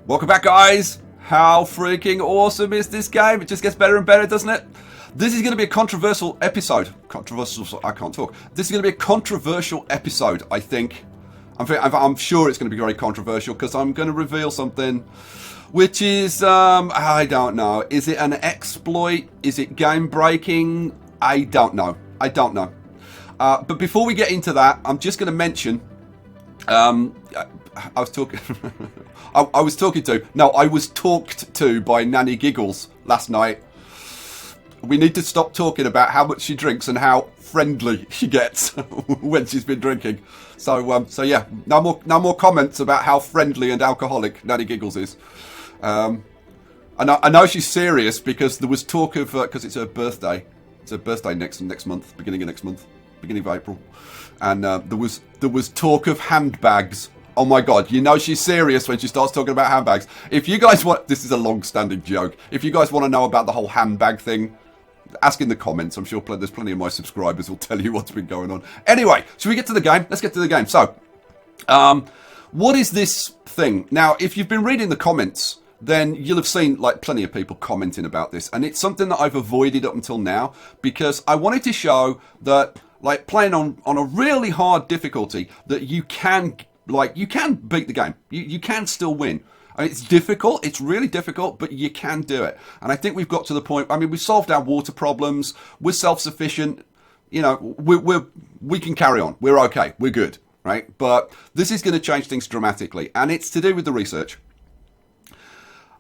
Welcome back, guys. How freaking awesome is this game? It just gets better and better, doesn't it? This is going to be a controversial episode. I can't talk. This is going to be a controversial episode, I think. I'm sure it's going to be very controversial because I'm going to reveal something which is, I don't know. Is it an exploit? Is it game breaking? I don't know. But before we get into that, I'm just going to mention, I was talked to by Nanny Giggles last night. We need to stop talking about how much she drinks and how friendly she gets when she's been drinking. So yeah, no more comments about how friendly and alcoholic Nanny Giggles is. I know she's serious because there was talk of because it's her birthday. It's her birthday next month, beginning of April, and there was talk of handbags. Oh my God, you know she's serious when she starts talking about handbags. If you guys want, this is a long-standing joke. If you guys want to know about the whole handbag thing, ask in the comments. I'm sure there's plenty of my subscribers will tell you what's been going on. Anyway, should we get to the game? Let's get to the game. So, what is this thing? Now, if you've been reading the comments, then you'll have seen like plenty of people commenting about this. And it's something that I've avoided up until now because I wanted to show that like playing on a really hard difficulty that you can beat the game. You can still win. I mean, it's difficult. It's really difficult, but you can do it. And I think we've got to the point. I mean, we've solved our water problems. We're self-sufficient. You know, we can carry on. We're okay. We're good, right? But this is going to change things dramatically, and it's to do with the research.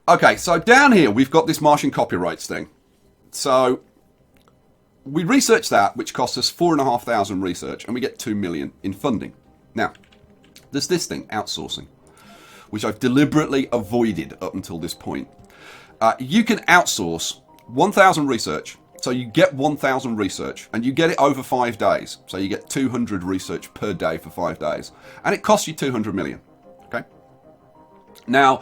Okay, so down here we've got this Martian copyrights thing. So we researched that, which costs us 4,500 research, and we get 2 million in funding. Now, there's this thing, outsourcing, which I've deliberately avoided up until this point. You can outsource 1,000 research. So you get 1,000 research and you get it over 5 days. So you get 200 research per day for 5 days. And it costs you 200 million. Okay. Now,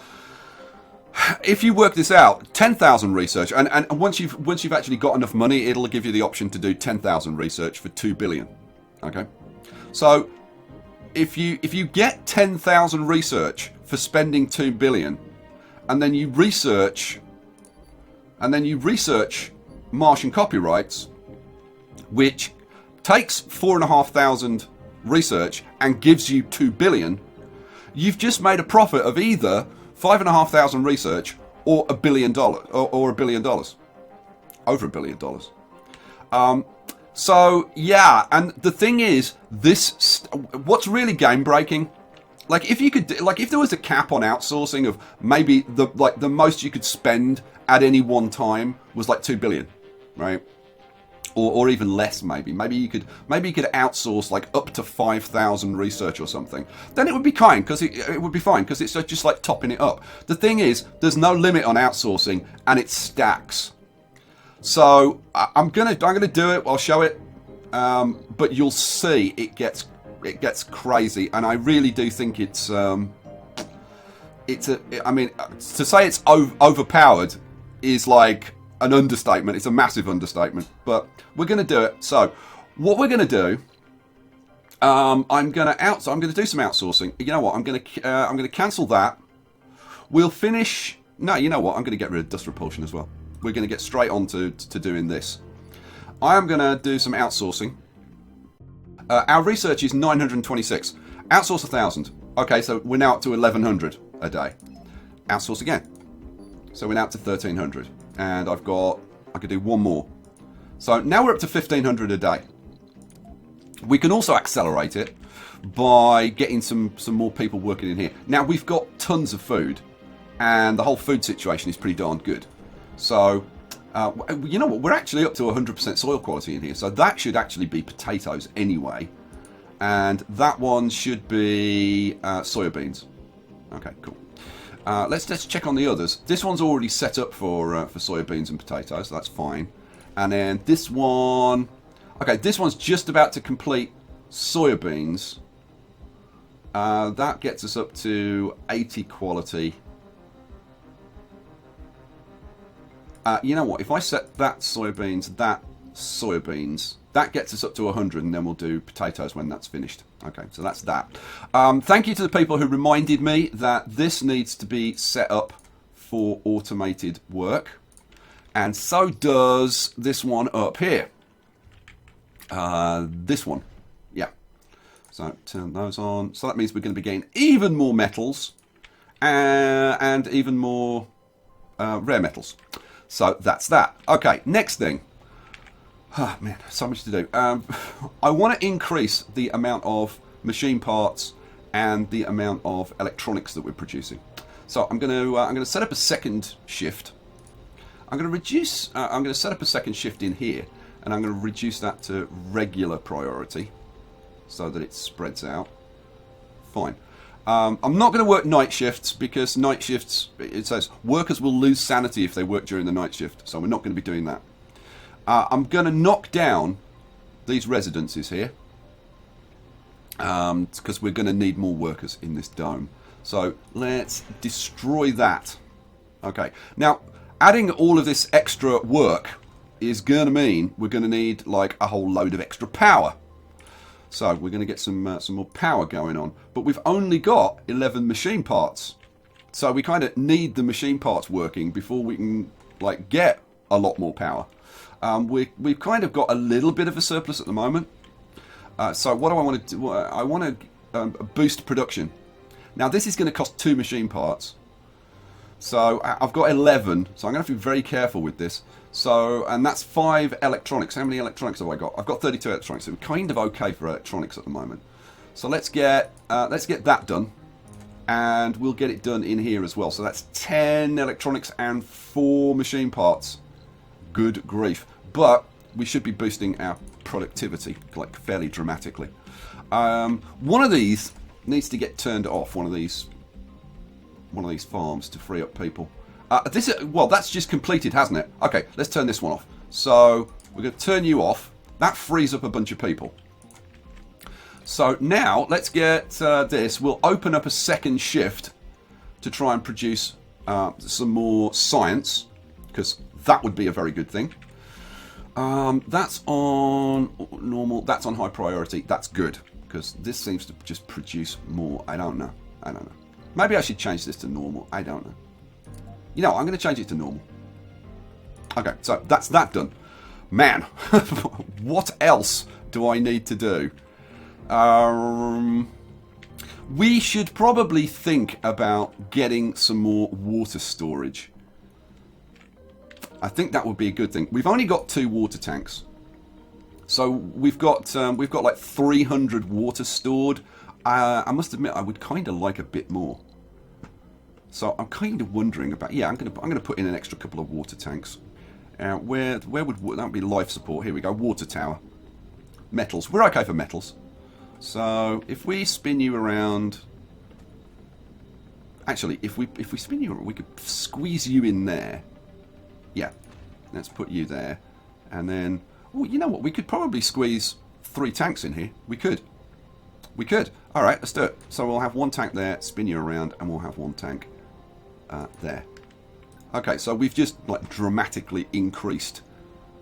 if you work this out, 10,000 research, and once you've actually got enough money, it'll give you the option to do 10,000 research for 2 billion. Okay. So if you get 10,000 research for spending 2 billion, and then you research Martian copyrights, which takes 4,500 research and gives you 2 billion, you've just made a profit of either 5,500 research or $1 billion, or $1 billion, over $1 billion. So yeah, and the thing is, what's really game breaking? Like if there was a cap on outsourcing of maybe the most you could spend at any one time was like 2 billion, right? Or even less maybe. Maybe you could outsource like up to 5,000 research or something. Then it would be fine because it's just like topping it up. The thing is, there's no limit on outsourcing and it stacks. So I'm gonna do it. I'll show it, but you'll see it gets crazy, and I really do think it's I mean, to say it's overpowered is like an understatement. It's a massive understatement, but we're gonna do it. So what we're gonna do, I'm gonna do some outsourcing. You know what? I'm gonna cancel that. We'll finish. No, you know what? I'm gonna get rid of dust repulsion as well. We're going to get straight on to doing this. I am going to do some outsourcing. Our research is 926. Outsource 1,000. Okay, so we're now up to 1,100 a day. Outsource again. So we're now up to 1,300. And I could do one more. So now we're up to 1,500 a day. We can also accelerate it by getting some more people working in here. Now we've got tons of food, and the whole food situation is pretty darn good. So, you know what? We're actually up to 100% soil quality in here. So that should actually be potatoes anyway. And that one should be soya beans. Okay, cool. Let's check on the others. This one's already set up for soya beans and potatoes. So that's fine. And then this one... Okay, this one's just about to complete soya beans. That gets us up to 80 quality. You know what? If I set that soybeans, that gets us up to 100, and then we'll do potatoes when that's finished. Okay, so that's that. Thank you to the people who reminded me that this needs to be set up for automated work. And so does this one up here. This one. Yeah. So turn those on. So that means we're going to be getting even more metals and even more rare metals. So that's that. Okay, next thing. Oh, man, so much to do. I want to increase the amount of machine parts and the amount of electronics that we're producing. So I'm going to set up a second shift. I'm going to reduce. I'm going to set up a second shift in here, and I'm going to reduce that to regular priority, so that it spreads out. Fine. I'm not going to work night shifts because night shifts. It says workers will lose sanity if they work during the night shift. So we're not going to be doing that. I'm going to knock down these residences here because we're going to need more workers in this dome. So let's destroy that. Okay. Now, adding all of this extra work is going to mean we're going to need like a whole load of extra power. So we're going to get some more power going on. But we've only got 11 machine parts. So we kind of need the machine parts working before we can like get a lot more power. We've kind of got a little bit of a surplus at the moment. So what do I want to do? I want to boost production. Now this is going to cost 2 machine parts. So I've got 11. So I'm going to have to be very careful with this. So, and that's 5 electronics. How many electronics have I got? I've got 32 electronics. So we're kind of okay for electronics at the moment. So let's get that done. And we'll get it done in here as well. So that's 10 electronics and 4 machine parts. Good grief. But we should be boosting our productivity like fairly dramatically. One of these needs to get turned off. One of these farms to free up people. Well, that's just completed, hasn't it? Okay, let's turn this one off. So we're going to turn you off. That frees up a bunch of people. So now let's get this. We'll open up a second shift to try and produce some more science, because that would be a very good thing. That's on normal. That's on high priority. That's good, because this seems to just produce more. I don't know. Maybe I should change this to normal. I don't know. You know, I'm going to change it to normal. Okay, so that's that done. Man, what else do I need to do? We should probably think about getting some more water storage. I think that would be a good thing. We've only got 2 water tanks, so we've got like 300 water stored. I must admit, I would kind of like a bit more. So I'm kind of wondering about. Yeah, I'm gonna put in an extra couple of water tanks. Where would that be? Life support. Here we go. Water tower. Metals. We're okay for metals. So if we spin you around. Actually, if we spin you, we could squeeze you in there. Yeah, let's put you there, and then. Oh, you know what? We could probably squeeze 3 tanks in here. We could. All right, let's do it. So we'll have 1 tank there, spin you around, and we'll have 1 tank there. Okay, so we've just like dramatically increased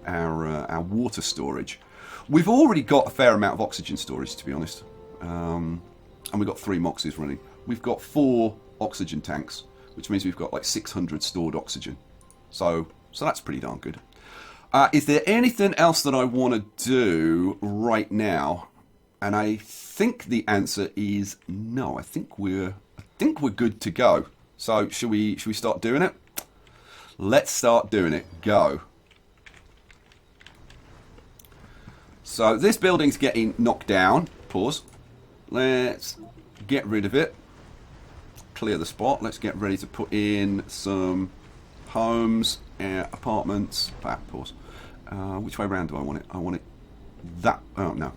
our water storage. We've already got a fair amount of oxygen storage, to be honest, and we've got 3 MOXes running. We've got 4 oxygen tanks, which means we've got like 600 stored oxygen. So that's pretty darn good. Is there anything else that I want to do right now? And I think the answer is no. I think we're good to go. So should we start doing it? Let's start doing it. Go. So this building's getting knocked down. Pause. Let's get rid of it. Clear the spot. Let's get ready to put in some homes, apartments. Pause. Which way round do I want it? I want it that. Oh no.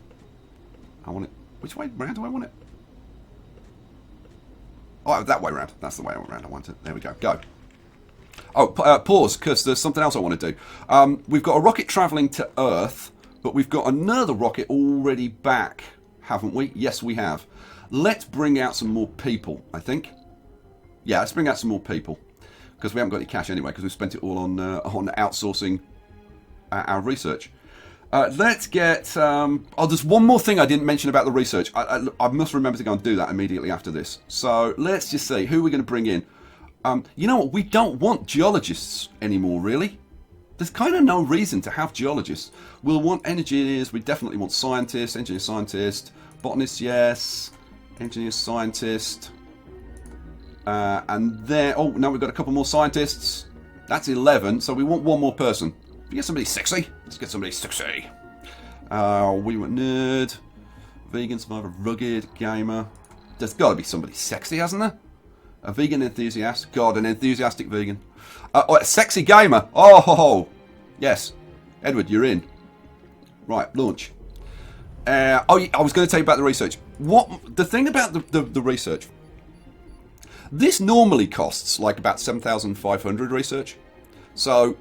I want it. Which way round do I want it? Oh, that way round. That's the way round I want it. There we go. Go. Oh, pause, because there's something else I want to do. We've got a rocket travelling to Earth, but we've got another rocket already back, haven't we? Yes, we have. Let's bring out some more people, I think. Yeah, let's bring out some more people, because we haven't got any cash anyway, because we've spent it all on outsourcing our research. Let's get... there's one more thing I didn't mention about the research. I must remember to go and do that immediately after this. So let's just see. Who are we going to bring in? You know what? We don't want geologists anymore, really. There's kind of no reason to have geologists. We'll want engineers. We definitely want scientists. Engineer, scientist. Botanist, yes. Engineer, scientist. And there... Oh, no, we've got a couple more scientists. That's 11. So we want one more person. If you get somebody sexy, let's get somebody sexy. We want nerd, vegan, survivor, rugged, gamer. There's got to be somebody sexy, hasn't there? A vegan enthusiast. God, an enthusiastic vegan. A sexy gamer. Oh, yes. Edward, you're in. Right, launch. I was going to tell you about the research. The thing about the research. This normally costs like about 7,500 research. So...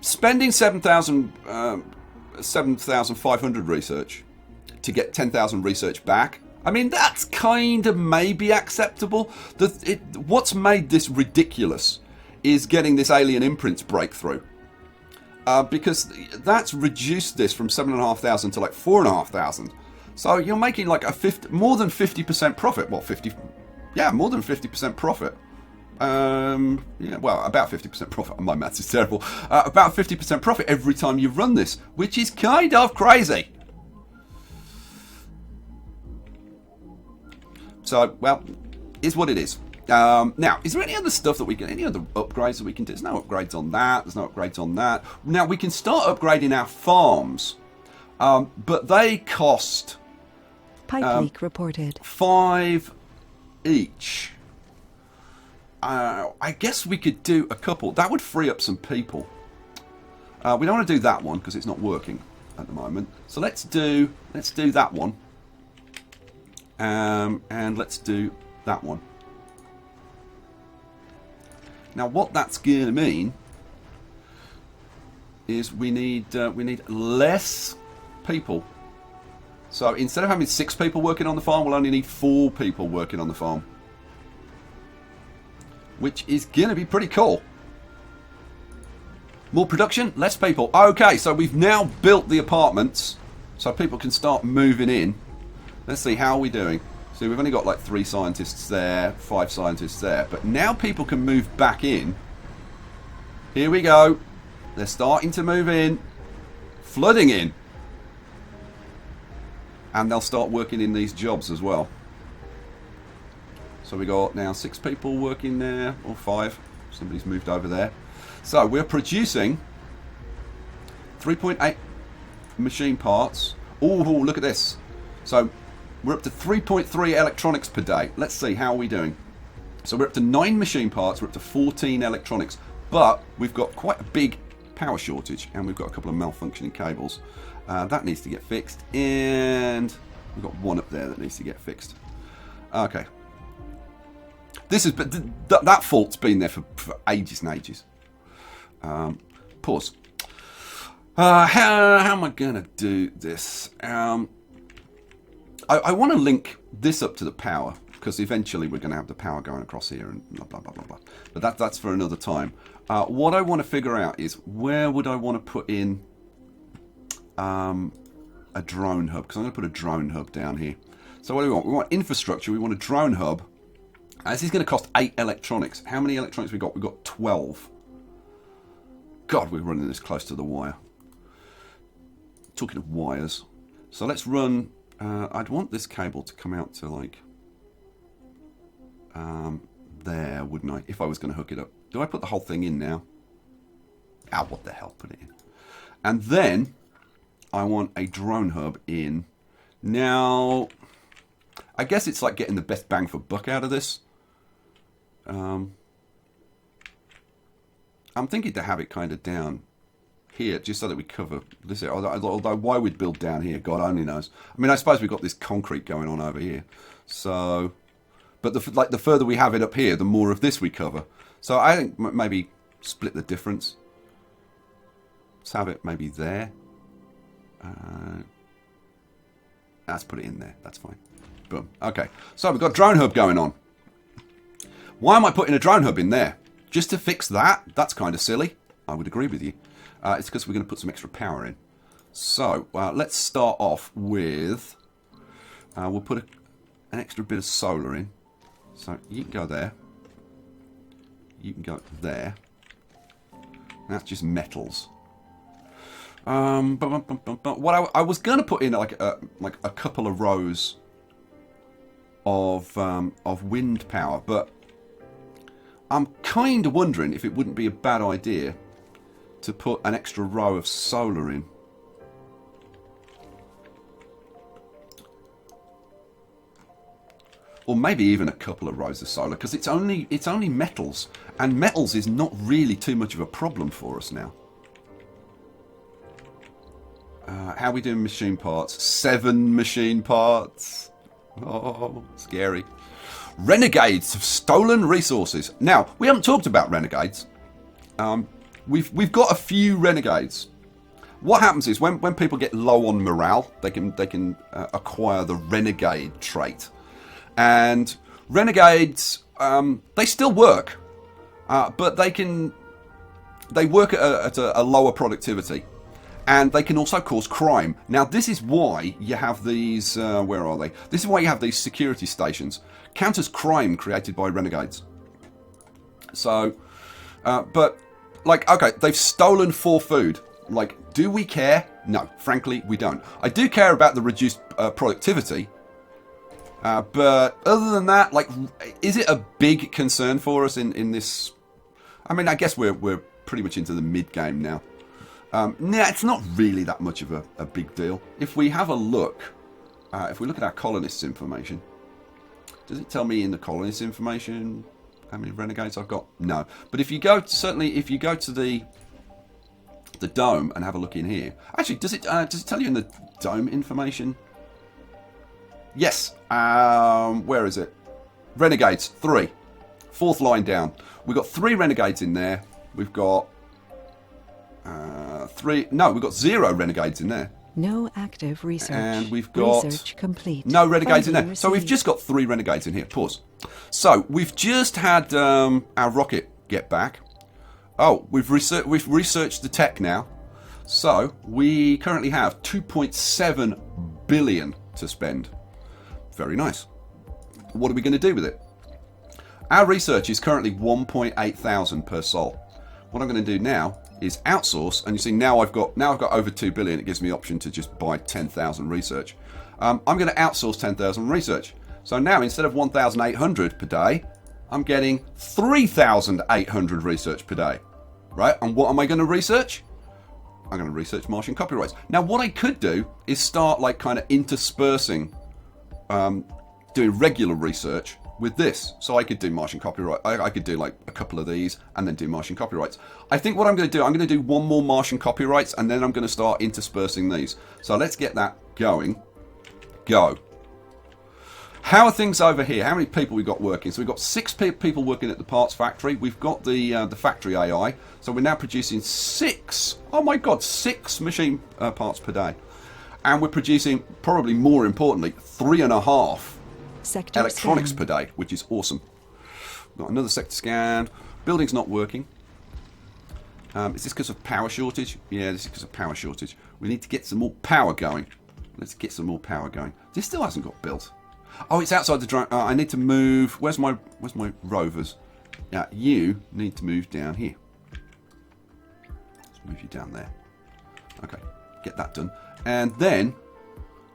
spending 7,500 research to get 10,000 research back, I mean, that's kind of maybe acceptable. What's made this ridiculous is getting this alien imprints breakthrough. Because that's reduced this from 7,500 to like 4,500. So you're making like more than 50% profit. Well, more than 50% profit. Yeah, well, about 50% profit. My maths is terrible. About 50% profit every time you run this, which is kind of crazy. So, well, is what it is. Now, is there any other stuff that we can, any other upgrades that we can do? There's no upgrades on that. There's no upgrades on that. Now, we can start upgrading our farms, but they cost... Pipe leak reported. 5 each. I guess we could do a couple. That would free up some people. We don't want to do that one because it's not working at the moment. So let's do that one. And let's do that one. Now what that's going to mean is we need less people. So instead of having 6 people working on the farm, we'll only need 4 people working on the farm. Which is going to be pretty cool. More production, less people. Okay, so we've now built the apartments so people can start moving in. Let's see, how are we doing? See, we've only got like 3 scientists there, 5 scientists there. But now people can move back in. Here we go. They're starting to move in. Flooding in. And they'll start working in these jobs as well. So we got now 6 people working there, or 5. Somebody's moved over there. So we're producing 3.8 machine parts. Oh, look at this. So we're up to 3.3 electronics per day. Let's see, how are we doing? So we're up to 9 machine parts. We're up to 14 electronics. But we've got quite a big power shortage, and we've got a couple of malfunctioning cables. That needs to get fixed. And we've got one up there that needs to get fixed. Okay. This is that fault's been there for ages and ages. Pause. How am I gonna do this? I want to link this up to the power because eventually we're going to have the power going across here and blah blah blah blah blah. But that's for another time. What I want to figure out is where would I want to put in a drone hub, because I'm going to put a drone hub down here. So what do we want? We want infrastructure. We want a drone hub. This is going to cost 8 electronics. How many electronics we got? We've got 12. God, we're running this close to the wire. Talking of wires. So let's run... I'd want this cable to come out to like... there, wouldn't I? If I was going to hook it up. Do I put the whole thing in now? Ah, what the hell? Put it in. And then I want a drone hub in. Now, I guess it's like getting the best bang for buck out of this. I'm thinking to have it kind of down here, just so that we cover this area. Although why we'd build down here, God only knows. I mean, I suppose we've got this concrete going on over here. So, but the further we have it up here, the more of this we cover. So I think maybe split the difference. Let's have it maybe there. Let's put it in there. That's fine. Boom. Okay. So we've got a drone hub going on. Why am I putting a drone hub in there? Just to fix that? That's kind of silly. I would agree with you. It's because we're going to put some extra power in. So let's start off with, we'll put an extra bit of solar in. So you can go there. You can go there. That's just metals. But what I was going to put in like a couple of rows of wind power, but I'm kind of wondering if it wouldn't be a bad idea to put an extra row of solar in. Or maybe even a couple of rows of solar, because it's only metals, and metals is not really too much of a problem for us now. How are we doing machine parts? 7 machine parts. Oh, scary. Renegades have stolen resources. Now, we haven't talked about renegades. We've got a few renegades. What happens is when people get low on morale, they can acquire the renegade trait. And renegades, they still work, but they work at a lower productivity. And they can also cause crime. Now, this is why you have these, where are they? This is why you have these security stations. Counters crime created by renegades. So, but, like, okay, they've stolen 4 food. Like, do we care? No, frankly, we don't. I do care about the reduced productivity. But other than that, like, is it a big concern for us in this? I mean, I guess we're pretty much into the mid-game now. Nah, it's not really that much of a big deal. If we have a look, if we look at our colonists information, does it tell me in the colonists information how many renegades I've got? No. But if you go, certainly if you go to the dome and have a look in here, actually, does it tell you in the dome information? Yes. Where is it? Renegades 3, 4th line down. We've got 3 renegades in there. We've got 3. No, we've got 0 renegades in there. No active research. And we've got research complete. No renegades in there. Received. So we've just got 3 renegades in here. Pause. So we've just had our rocket get back. Oh, we've researched the tech now. So we currently have 2.7 billion to spend. Very nice. What are we going to do with it? Our research is currently 1.8 thousand per sol. What I'm going to do now is outsource, and you see now I've got over 2 billion. It gives me the option to just buy 10,000 research. I'm going to outsource 10,000 research. So now instead of 1,800 per day, I'm getting 3,800 research per day. Right? And what am I going to research? I'm going to research Martian copyrights. Now what I could do is start like kind of interspersing doing regular research with this. So I could do Martian copyright. I could do like a couple of these and then do Martian copyrights. I think what I'm going to do, I'm going to do one more Martian copyrights and then I'm going to start interspersing these. So let's get that going. Go. How are things over here? How many people we've got working? So we've got 6 people working at the parts factory. We've got the factory AI. So we're now producing 6. Oh my God, 6 machine parts per day. And we're producing, probably more importantly, 3.5 Sector electronics scan. per day, which is awesome. Got another sector scan. Building's not working. Is this because of power shortage? Yeah, this is because of power shortage. We need to get some more power going. Let's get some more power going. This still hasn't got built. Oh, it's outside the drone. I need to move. Where's my rovers? Yeah, you need to move down here. Let's move you down there. Okay, get that done. And then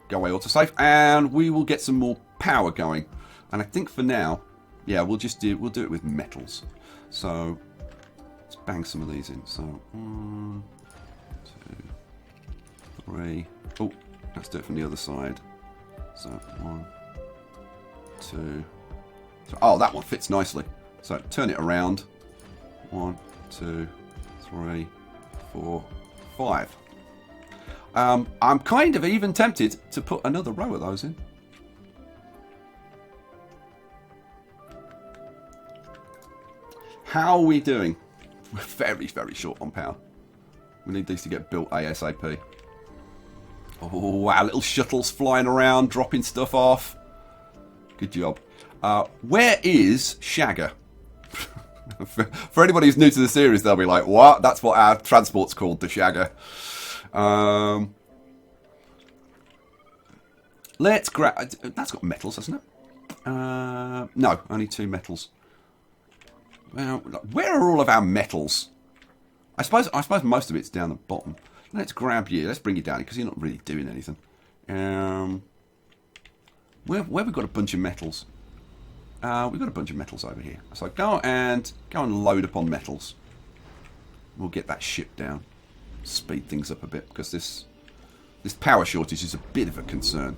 go away autosave, and we will get some more power going. And I think for now, yeah, we'll do it with metals. So let's bang some of these in. So 1, 2, 3. Oh, let's do it from the other side. So 1, 2. So, oh, that one fits nicely. So turn it around. 1, 2, 3, 4, 5. I'm kind of even tempted to put another row of those in. How are we doing? We're very, very short on power. We need these to get built ASAP. Oh, wow, little shuttles flying around, dropping stuff off. Good job. Where is Shagger? For anybody who's new to the series, they'll be like, what? That's what our transport's called, the Shagger. let's grab... That's got metals, hasn't it? No, only 2 metals. Well, where are all of our metals? I suppose most of it's down the bottom. Let's grab you. Let's bring you down because you're not really doing anything. Where have we got a bunch of metals? We've got a bunch of metals over here. So go and load upon metals. We'll get that ship down. Speed things up a bit because this power shortage is a bit of a concern.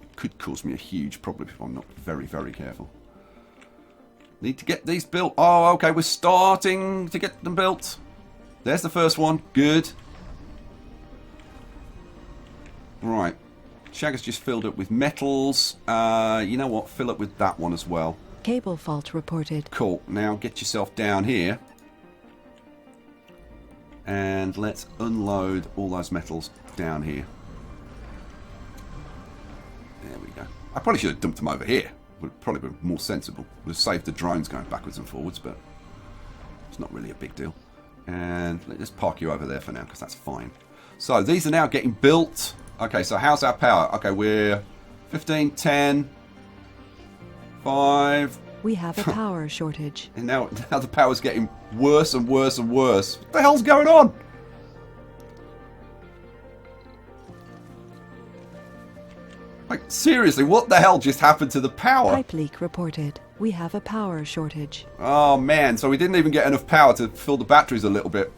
It could cause me a huge problem if I'm not very, very careful. Need to get these built. Oh, okay, we're starting to get them built. There's the first one. Good. Right. Shagger's just filled up with metals. You know what? Fill up with that one as well. Cable fault reported. Cool. Now get yourself down here. And let's unload all those metals down here. There we go. I probably should have dumped them over here. Would probably be more sensible. Would have saved the drones going backwards and forwards, but it's not really a big deal. And let's park you over there for now, because that's fine. So these are now getting built. Okay, so how's our power? Okay, we're 15, 10, 5. We have a power shortage. And now the power's getting worse and worse and worse. What the hell's going on? Like, seriously, what the hell just happened to the power? Pipe leak reported. We have a power shortage. Oh man, so we didn't even get enough power to fill the batteries a little bit.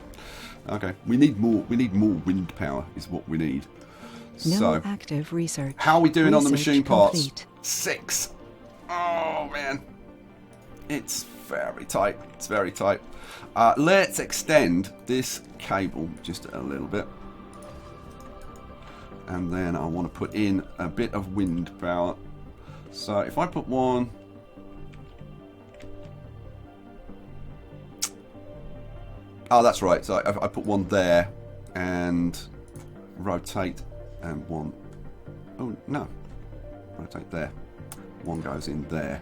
Okay, we need more wind power is what we need. No So, active research. how are we doing on the Research machine parts? complete. 6. Oh man. It's very tight. It's very tight. Let's extend this cable just a little bit. And then I want to put in a bit of wind power. So if I put one... Oh, that's right. So I put one there and rotate and one... Oh, no. Rotate there. One goes in there.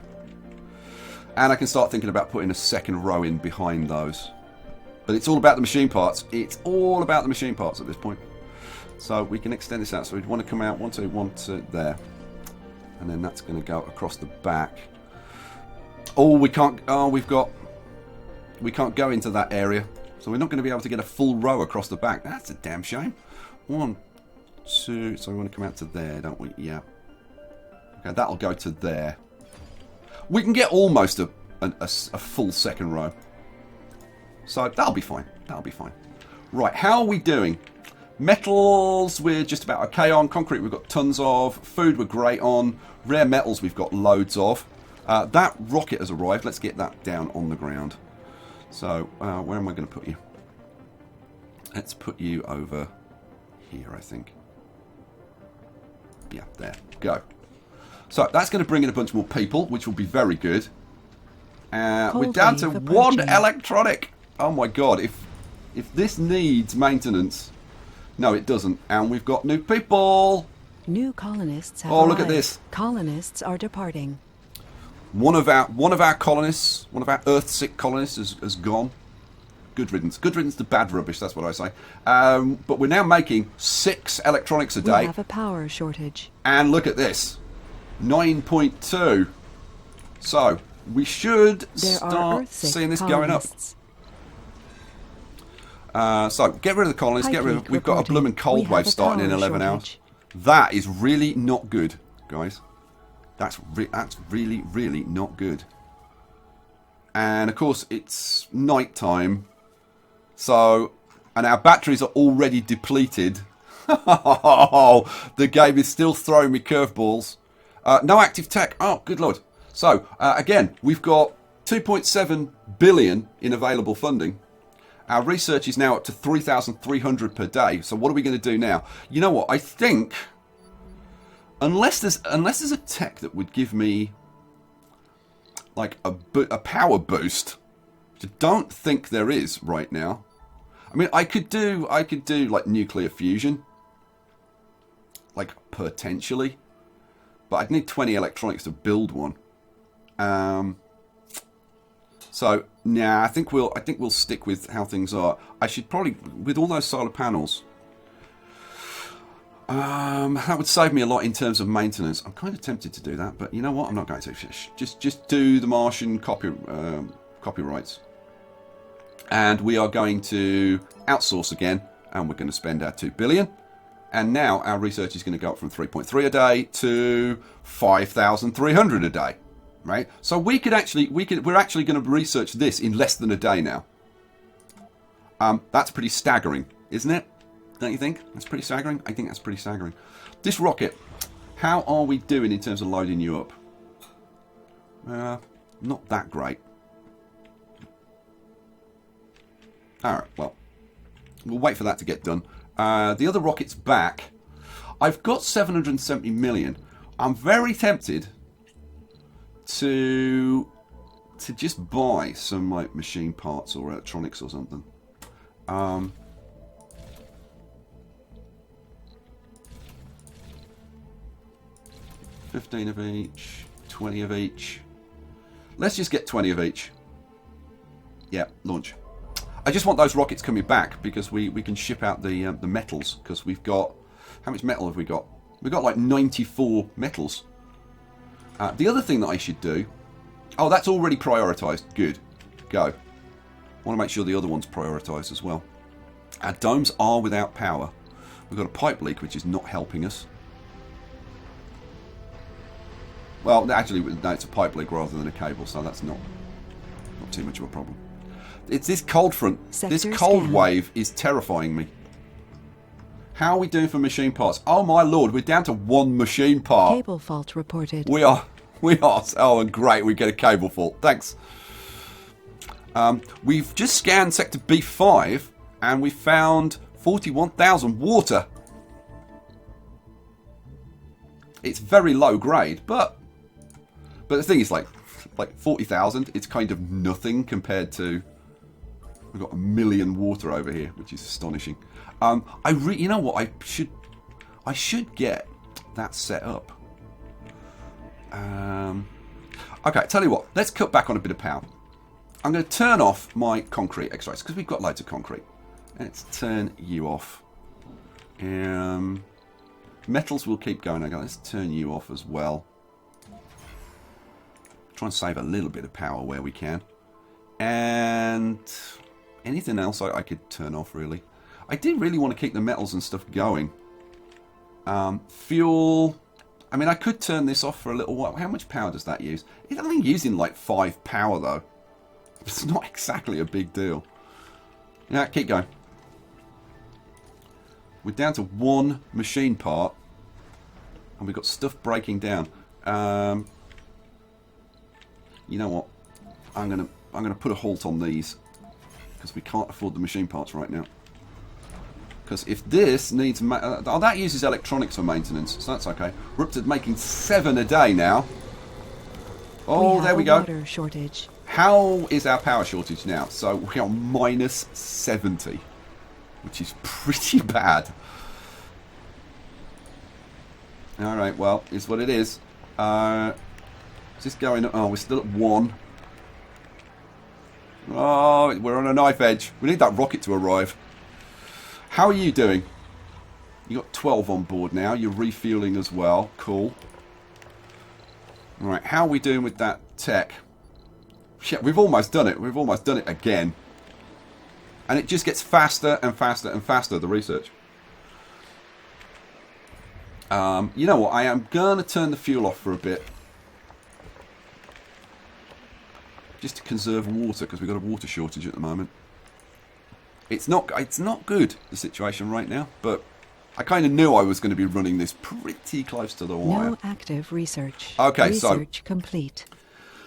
And I can start thinking about putting a second row in behind those. But it's all about the machine parts. It's all about the machine parts at this point. So we can extend this out. So we'd want to come out 1, 2, 1, 2 there. And then that's going to go across the back. Oh, we can't... Oh, we can't go into that area. So we're not going to be able to get a full row across the back. That's a damn shame. 1, 2... So we want to come out to there, don't we? Yeah. Okay, that'll go to there. We can get almost a full second row. So that'll be fine. That'll be fine. Right, how are we doing? Metals, we're just about okay on. Concrete, we've got tons of. Food, we're great on. Rare metals, we've got loads of. That rocket has arrived. Let's get that down on the ground. So, where am I going to put you? Let's put you over here, I think. Yeah, there. Go. So, that's going to bring in a bunch more people, which will be very good. We're down to one electronic. Oh my god, if this needs maintenance... No, it doesn't. And we've got new people. New colonists have Oh, look at arrived. this. Colonists are departing. One of our colonists, one of our Earth-sick colonists has gone. Good riddance. Good riddance to bad rubbish, that's what I say. But we're now making 6 electronics a day. We have a power shortage. And look at this. 9.2. So, we should There are start Earth-sick seeing this going up. colonists. So, get rid of the colonists. Pipe Get rid leak of... We've got a reporting. blooming We cold have wave a starting in power 11 hours. shortage. That is really not good, guys. That's really, really not good. And, of course, it's night time. So, and our batteries are already depleted. The game is still throwing me curveballs. No active tech. Oh, good lord. So, again, we've got 2.7 billion in available funding. Our research is now up to 3,300 per day. So what are we going to do now? You know what? I think, unless there's a tech that would give me like a power boost, which I don't think there is right now. I mean, I could do like nuclear fusion, like potentially, but I'd need 20 electronics to build one. So, nah, I think we'll stick with how things are. I should probably, with all those solar panels, That would save me a lot in terms of maintenance. I'm kind of tempted to do that, but you know what? I'm not going to. Just do the Martian copyrights. And we are going to outsource again, and we're going to spend our 2 billion. And now our research is going to go up from 3.3 a day to 5,300 a day, right? So we're actually going to research this in less than a day now. That's pretty staggering, isn't it? Don't you think? That's pretty staggering. I think that's pretty staggering. This rocket, how are we doing in terms of loading you up? Not that great. All right, well, we'll wait for that to get done. The other rocket's back. I've got 770 million. I'm very tempted to just buy some like machine parts or electronics or something. 15 of each, 20 of each. Let's just get 20 of each. Yeah, launch. I just want those rockets coming back because we can ship out the metals, because we've got... How much metal have we got? We've got like 94 metals. The other thing that I should do... Oh, that's already prioritised. Good. Go. I want to make sure the other one's prioritised as well. Our domes are without power. We've got a pipe leak, which is not helping us. Well, actually, no, it's a pipe leak rather than a cable, so that's not too much of a problem. It's this cold front. This cold wave is terrifying me. How are we doing for machine parts? Oh my lord, we're down to 1 machine part. Cable fault reported. We are. Oh, and great, we get a cable fault. Thanks. We've just scanned sector B5 and we found 41,000 water. It's very low grade, but the thing is, like 40,000. It's kind of nothing compared to. We've got 1 million water over here, which is astonishing. You know what? I should get that set up. Okay, tell you what. Let's cut back on a bit of power. I'm going to turn off my concrete extracts because we've got loads of concrete. Let's turn you off. Metals will keep going. Okay, let's turn you off as well. Try and save a little bit of power where we can. And anything else I could turn off, really. I did really want to keep the metals and stuff going. Fuel. I mean, I could turn this off for a little while. How much power does that use? It's only using like 5 power, though. It's not exactly a big deal. Yeah, keep going. We're down to 1 machine part. And we've got stuff breaking down. You know what? I'm gonna put a halt on these because we can't afford the machine parts right now. Because if this needs... oh, that uses electronics for maintenance, so that's okay. We're up to making 7 a day now. Oh, there we go. Water shortage. How is our power shortage now? So we are minus 70, which is pretty bad. Alright, well, it's what it is. Just going... Oh, we're still at 1. Oh, we're on a knife edge. We need that rocket to arrive. How are you doing? You got 12 on board now. You're refueling as well. Cool. Right, how are we doing with that tech? Shit, we've almost done it. We've almost done it again. And it just gets faster and faster and faster, the research. You know what? I am going to turn the fuel off for a bit. Just to conserve water, because we've got a water shortage at the moment. It's not good, the situation right now, but I kind of knew I was going to be running this pretty close to the wire. No active research. Okay, research complete.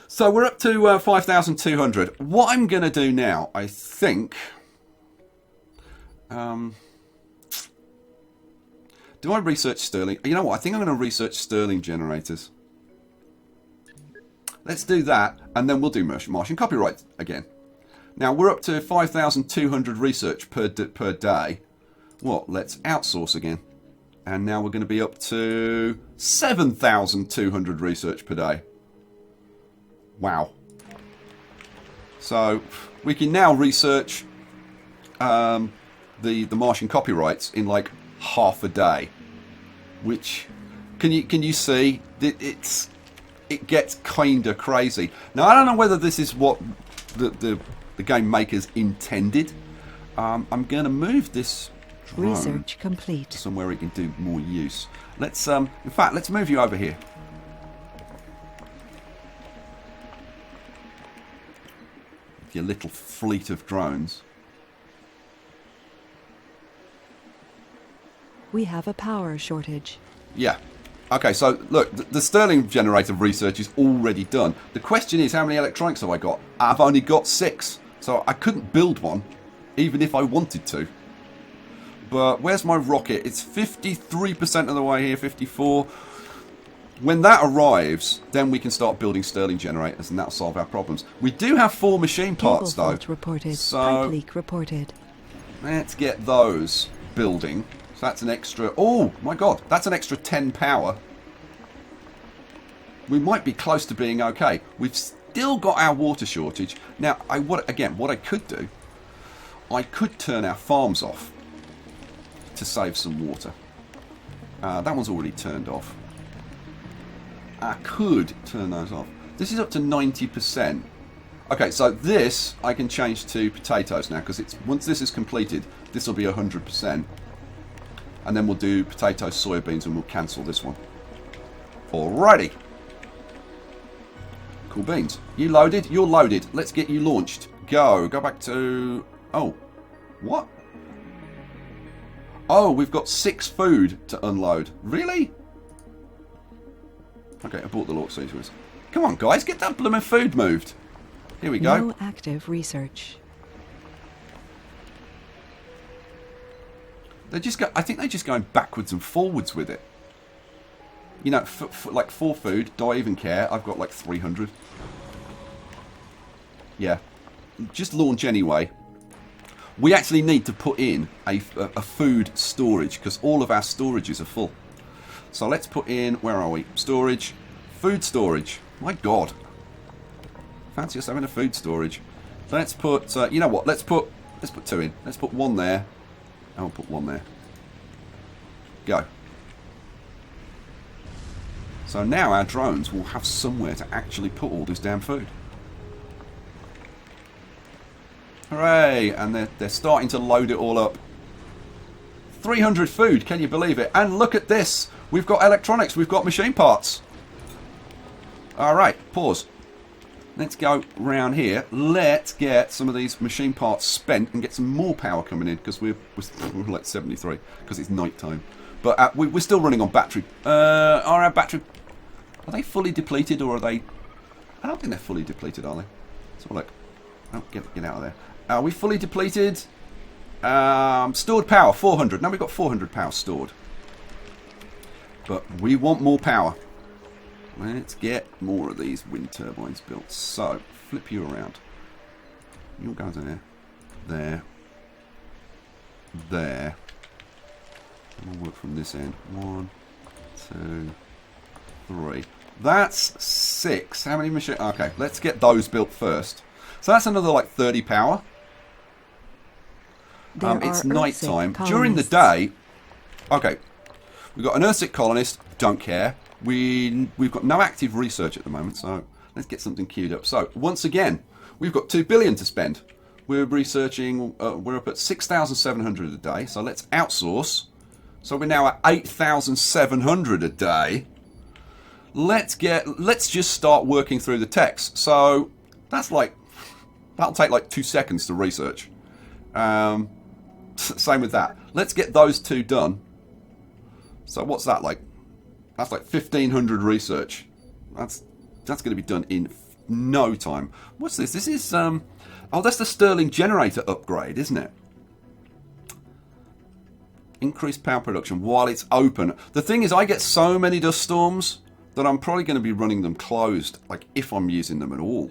So we're up to 5,200. What I'm going to do now, I think... do I research Stirling? You know what? I think I'm going to research Stirling generators. Let's do that, and then we'll do Martian copyright again. Now, we're up to 5,200 research per day. What? Let's outsource again. And now we're going to be up to 7,200 research per day. Wow. So, we can now research the Martian copyrights in like half a day. which can you see it gets kinda crazy. Now I don't know whether this is what the game makers intended. I'm going to move this drone Research complete. somewhere it can do more use. Let's in fact, let's move you over here. Your little fleet of drones. We have a power shortage. Yeah. Okay, so look, the Stirling generator research is already done. The question is, how many electronics have I got? I've only got 6, so I couldn't build one, even if I wanted to. But where's my rocket? It's 53% of the way here, 54. When that arrives, then we can start building Stirling generators, and that'll solve our problems. We do have 4 machine parts, Cable though. fault reported. So Pipe leak reported. let's get those building. So that's an extra... Oh, my God. That's an extra 10 power. We might be close to being okay. We've still got our water shortage. Now, what I could do, I could turn our farms off to save some water. That one's already turned off. I could turn those off. This is up to 90%. Okay, so this I can change to potatoes now, because once this is completed, this will be 100%. And then we'll do potatoes, soybeans, and we'll cancel this one. Alrighty. Cool beans. You loaded? You're loaded. Let's get you launched. Go. Go back to... Oh. What? Oh, we've got 6 food to unload. Really? Okay, I bought the Lork Seizures. Come on, guys. Get that blooming food moved. Here we go. No active research. I think they're just going backwards and forwards with it. You know, like 4 food, do I even care? I've got like 300. Yeah. Just launch anyway. We actually need to put in a food storage, because all of our storages are full. So let's put in, where are we? Storage. Food storage. My God. Fancy us having a food storage. Let's put, you know what? Let's put 2 in. Let's put 1 there. I'll put 1 there. Go. So now our drones will have somewhere to actually put all this damn food. Hooray! And they're starting to load it all up. 300 food, can you believe it? And look at this! We've got electronics, we've got machine parts. Alright, pause. Let's go round here. Let's get some of these machine parts spent and get some more power coming in, because we're like 73, because it's night time. But we're still running on battery. Are our battery... Are they fully depleted, or are they... I don't think they're fully depleted, are they? Let's have a look. Oh, get out of there. Are we fully depleted? Stored power, 400. Now we've got 400 power stored. But we want more power. Let's get more of these wind turbines built. So, flip you around. You'll go there. There. There. And we'll work from this end. 1, 2, 3. That's 6. How many machines? Okay, let's get those built first. So that's another like 30 power. It's night time. During the day, okay, we've got an Earthsick colonist. Don't care. We've got no active research at the moment, so let's get something queued up. So once again, we've got 2 billion to spend. We're researching. We're up at 6,700 a day. So let's outsource. So we're now at 8,700 a day. Let's just start working through the text. So that's like, that'll take like 2 seconds to research. Same with that. Let's get those 2 done. So what's that like? That's like 1,500 research. That's going to be done in no time. What's this? This is oh, that's the Stirling generator upgrade, isn't it? Increased power production while it's open. The thing is, I get so many dust storms that I'm probably going to be running them closed, like if I'm using them at all.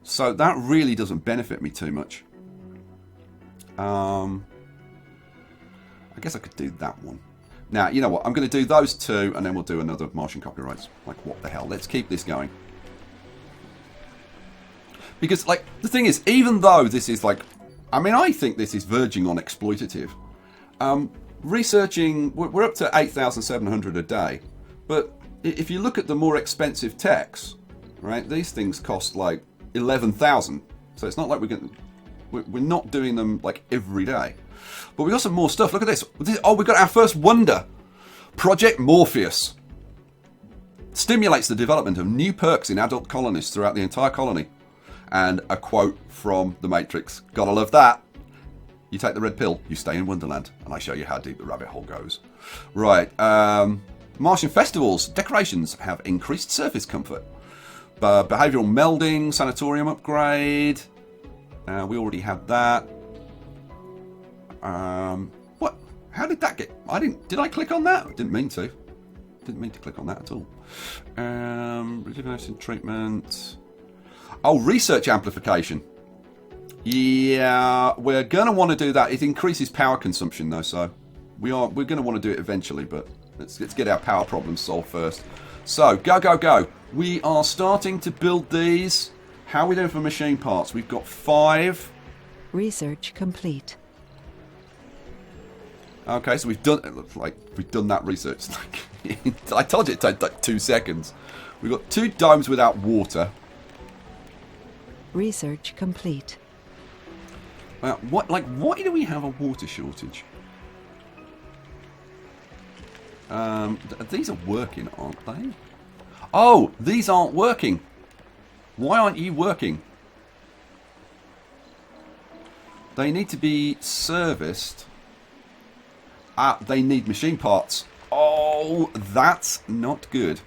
So that really doesn't benefit me too much. I guess I could do that one. Now, you know what? I'm going to do those 2, and then we'll do another Martian copyrights. Like, what the hell? Let's keep this going. Because, like, the thing is, even though this is like... I mean, I think this is verging on exploitative. researching, we're up to 8,700 a day. But if you look at the more expensive techs, right, these things cost like 11,000. So it's not like we're not doing them like every day. But we got some more stuff. Look at this. Oh, we got our first wonder. Project Morpheus. Stimulates the development of new perks in adult colonists throughout the entire colony. And a quote from The Matrix. Gotta love that. You take the red pill, you stay in Wonderland. And I show you how deep the rabbit hole goes. Right. Martian festivals. Decorations have increased surface comfort. Behavioural melding. Sanatorium upgrade. We already had that. What? How did that get... Did I click on that? I didn't mean to. Didn't mean to click on that at all. Rejuvenation treatment. Oh, research amplification. Yeah, we're going to want to do that. It increases power consumption though, so we're going to want to do it eventually, but let's get our power problems solved first. So, go. We are starting to build these. How are we doing for machine parts? We've got 5. Research complete. Okay, so we've done that research. I told you it took like 2 seconds. We've got 2 domes without water. Research complete. Why do we have a water shortage? These are working, aren't they? Oh, these aren't working. Why aren't you working? They need to be serviced. They need machine parts. Oh, that's not good.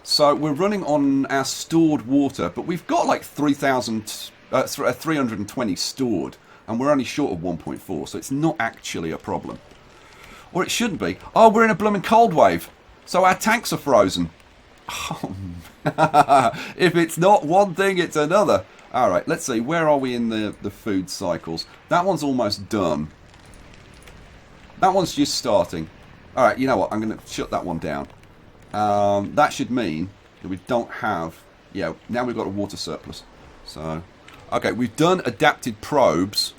So we're running on our stored water, but we've got like 320 stored, and we're only short of 1.4, so it's not actually a problem. Or it shouldn't be. Oh, we're in a blooming cold wave, so our tanks are frozen. Oh, if it's not one thing, it's another. All right, let's see. Where are we in the food cycles? That one's almost done. That one's just starting. All right, you know what? I'm going to shut that one down. That should mean that we don't have... Yeah, now we've got a water surplus. So, okay, we've done adapted probes.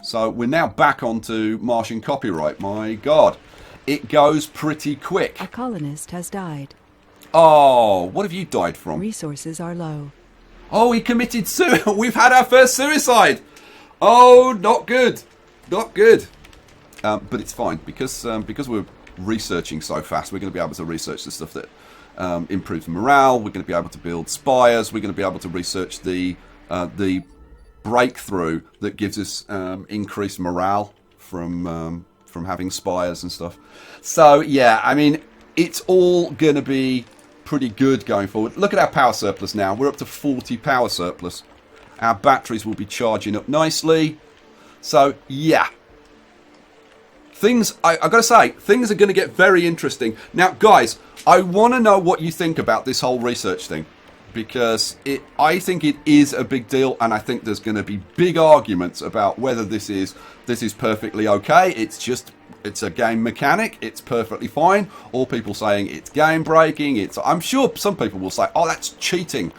So we're now back onto Martian copyright. My God, it goes pretty quick. A colonist has died. Oh, what have you died from? Resources are low. Oh, he committed suicide. We've had our first suicide. Oh, not good. Not good. But it's fine because we're researching so fast. We're going to be able to research the stuff that improves morale. We're going to be able to build spires. We're going to be able to research the breakthrough that gives us increased morale from having spires and stuff. So yeah, I mean, it's all going to be pretty good going forward. Look at our power surplus now. We're up to 40 power surplus. Our batteries will be charging up nicely. So yeah. Things, I've got to say, things are going to get very interesting. Now, guys, I want to know what you think about this whole research thing. Because I think it is a big deal, and I think there's going to be big arguments about whether this is perfectly okay. It's a game mechanic. It's perfectly fine. All people saying it's game breaking. I'm sure some people will say, oh, that's cheating.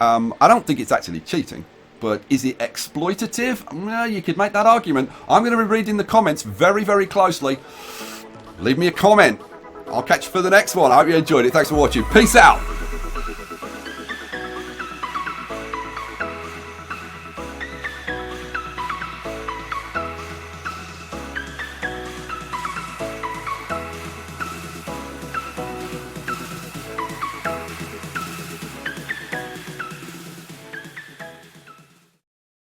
I don't think it's actually cheating. But is it exploitative? Well, you could make that argument. I'm going to be reading the comments very, very closely. Leave me a comment. I'll catch you for the next one. I hope you enjoyed it. Thanks for watching. Peace out.